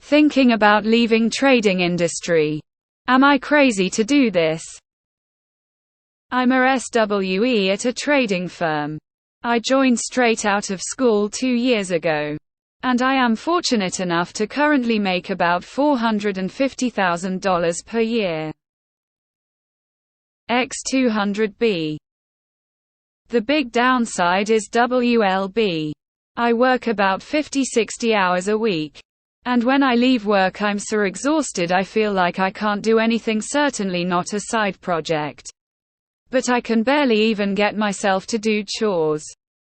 Thinking about leaving trading industry. Am I crazy to do this? I'm a SWE at a trading firm. I joined straight out of school 2 years ago. And I am fortunate enough to currently make about $450,000 per year. X200B. The big downside is WLB. I work about 50-60 hours a week. And when I leave work I'm so exhausted I feel like I can't do anything, certainly not a side project. But I can barely even get myself to do chores.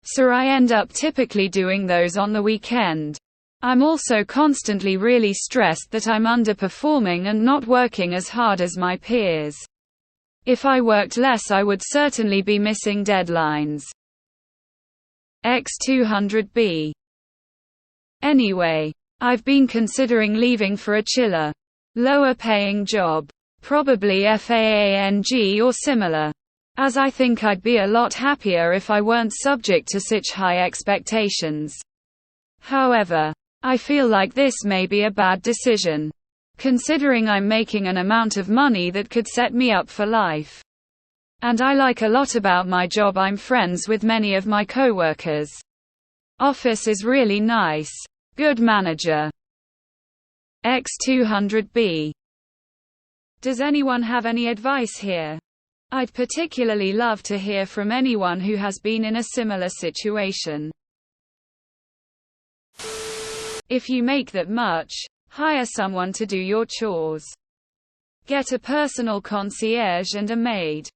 So I end up typically doing those on the weekend. I'm also constantly really stressed that I'm underperforming and not working as hard as my peers. If I worked less I would certainly be missing deadlines. X200B. Anyway, I've been considering leaving for a chiller, lower paying job, probably FAANG or similar, as I think I'd be a lot happier if I weren't subject to such high expectations. However, I feel like this may be a bad decision, considering I'm making an amount of money that could set me up for life. And I like a lot about my job. I'm friends with many of my coworkers. Office is really nice. Good manager. X200B. Does anyone have any advice here? I'd particularly love to hear from anyone who has been in a similar situation. If you make that much, hire someone to do your chores. Get a personal concierge and a maid.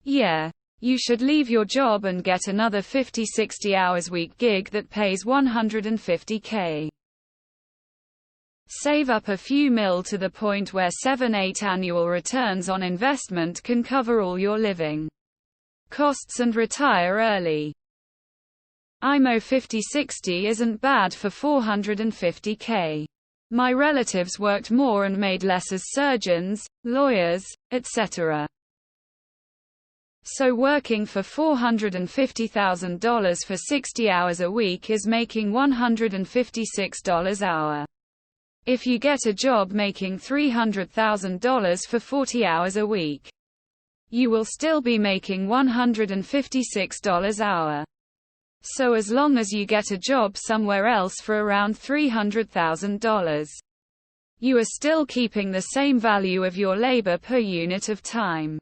Yeah. You should leave your job and get another 50-60 hours week gig that pays $150K. Save up a few mil to the point where 7-8 annual returns on investment can cover all your living costs and retire early. IMO 50-60 isn't bad for $450K. My relatives worked more and made less as surgeons, lawyers, etc. So working for $450,000 for 60 hours a week is making $156 an hour. If you get a job making $300,000 for 40 hours a week, you will still be making $156 an hour. So as long as you get a job somewhere else for around $300,000, you are still keeping the same value of your labor per unit of time.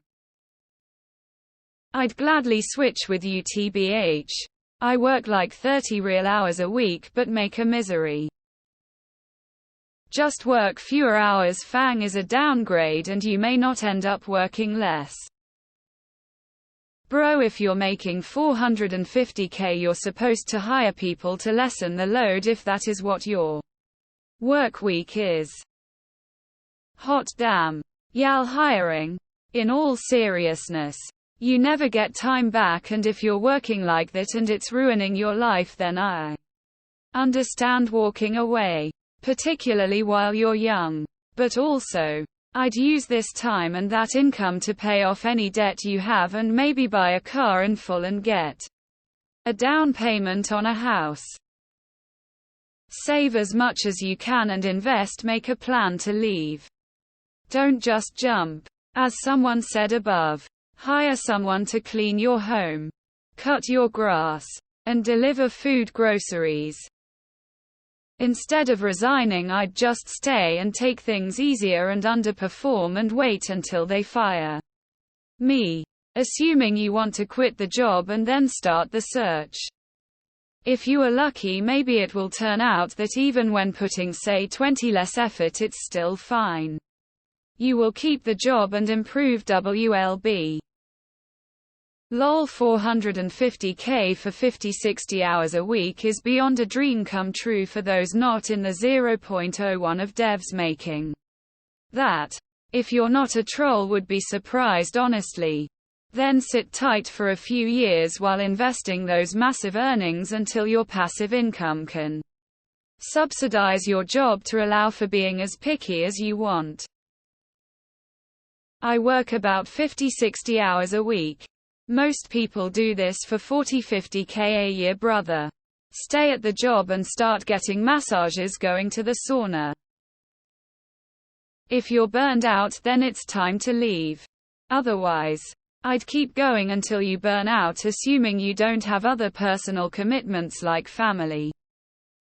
I'd gladly switch with you tbh. I work like 30 real hours a week but make a misery. Just work fewer hours. FANG is a downgrade and you may not end up working less. Bro, if you're making $450K you're supposed to hire people to lessen the load if that is what your work week is. Hot damn. Y'all hiring? In all seriousness. You never get time back, and if you're working like that and it's ruining your life, then I understand walking away, particularly while you're young. But also, I'd use this time and that income to pay off any debt you have and maybe buy a car in full and get a down payment on a house. Save as much as you can and invest. Make a plan to leave. Don't just jump. As someone said above, hire someone to clean your home, cut your grass, and deliver food groceries. Instead of resigning, I'd just stay and take things easier and underperform and wait until they fire me, assuming you want to quit the job and then start the search. If you are lucky, maybe it will turn out that even when putting say 20 less effort it's still fine. You will keep the job and improve WLB. Lol, $450K for 50-60 hours a week is beyond a dream come true for those not in the 0.01 of devs making that. If you're not a troll, would be surprised honestly. Then sit tight for a few years while investing those massive earnings until your passive income can subsidize your job to allow for being as picky as you want. I work about 50-60 hours a week. Most people do this for 40-50K a year, brother. Stay at the job and start getting massages, going to the sauna. If you're burned out, then it's time to leave. Otherwise, I'd keep going until you burn out, assuming you don't have other personal commitments like family,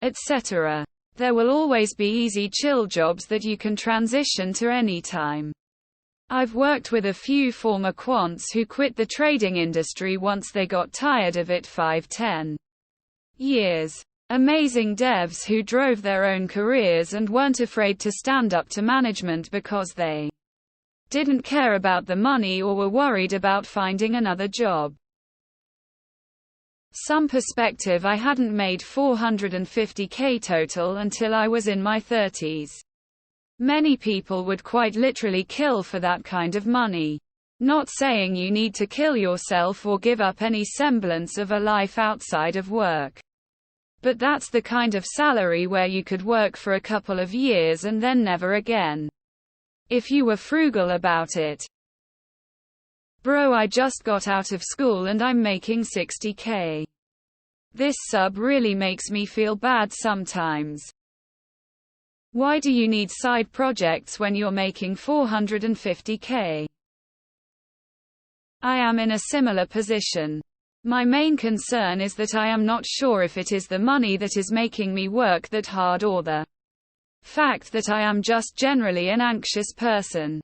etc. There will always be easy chill jobs that you can transition to any time. I've worked with a few former quants who quit the trading industry once they got tired of it 5-10 years. Amazing devs who drove their own careers and weren't afraid to stand up to management because they didn't care about the money or were worried about finding another job. Some perspective: I hadn't made $450K total until I was in my 30s. Many people would quite literally kill for that kind of money. Not saying you need to kill yourself or give up any semblance of a life outside of work. But that's the kind of salary where you could work for a couple of years and then never again, if you were frugal about it. Bro, I just got out of school and I'm making $60K. This sub really makes me feel bad sometimes. Why do you need side projects when you're making $450K? I am in a similar position. My main concern is that I am not sure if it is the money that is making me work that hard or the fact that I am just generally an anxious person.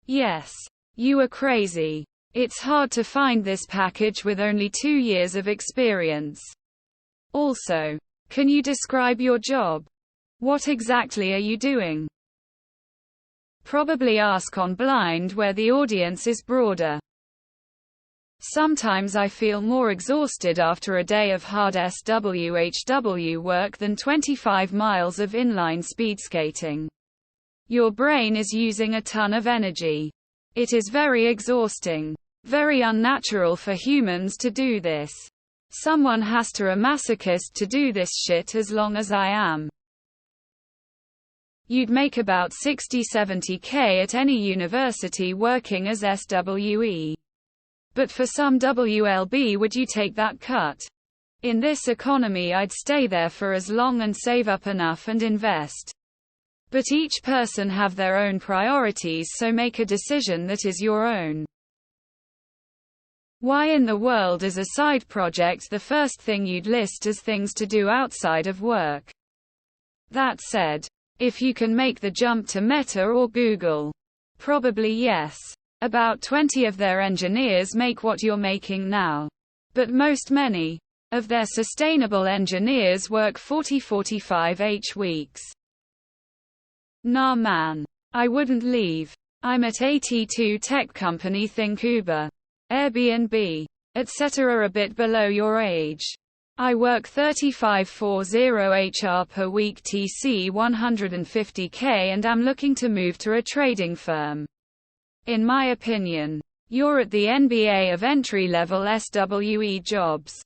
Yes, you are crazy. It's hard to find this package with only 2 years of experience. Also, can you describe your job? What exactly are you doing? Probably ask on Blind, where the audience is broader. Sometimes I feel more exhausted after a day of hard SWHW work than 25 miles of inline speed skating. Your brain is using a ton of energy. It is very exhausting. Very unnatural for humans to do this. Someone has to be a masochist to do this shit as long as I am. You'd make about 60-70K at any university working as SWE. But for some WLB, would you take that cut? In this economy, I'd stay there for as long and save up enough and invest. But each person have their own priorities, so make a decision that is your own. Why in the world is a side project the first thing you'd list as things to do outside of work? That said, if you can make the jump to Meta or Google, probably yes. About 20 of their engineers make what you're making now. But many of their sustainable engineers work 40-45 weeks. Nah man. I wouldn't leave. I'm at 82 tech company, think Uber, Airbnb, etc. a bit below your age. I work 35-40 HR per week, TC 150K, and am looking to move to a trading firm. In my opinion, you're at the NBA of entry-level SWE jobs.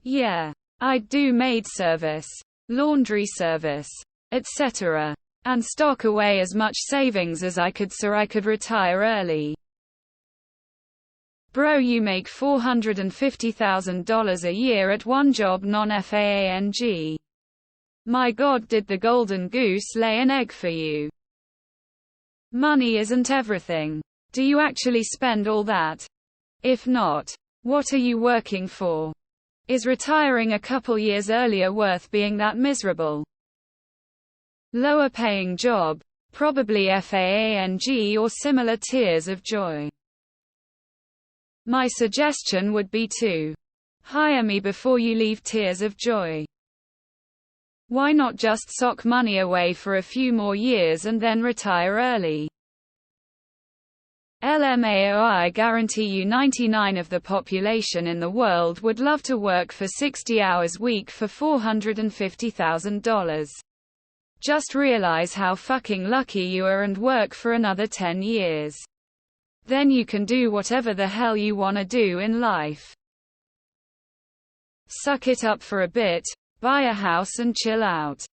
Yeah, I'd do maid service, laundry service, etc. and stock away as much savings as I could so I could retire early. Bro, you make $450,000 a year at one job, non-FAANG. My God, did the golden goose lay an egg for you? Money isn't everything. Do you actually spend all that? If not, what are you working for? Is retiring a couple years earlier worth being that miserable? Lower paying job, probably FAANG or similar tears of joy. My suggestion would be to hire me before you leave tears of joy. Why not just sock money away for a few more years and then retire early? LMAO, guarantee you 99% of the population in the world would love to work for 60 hours a week for $450,000. Just realize how fucking lucky you are and work for another 10 years. Then you can do whatever the hell you wanna do in life. Suck it up for a bit, buy a house and chill out.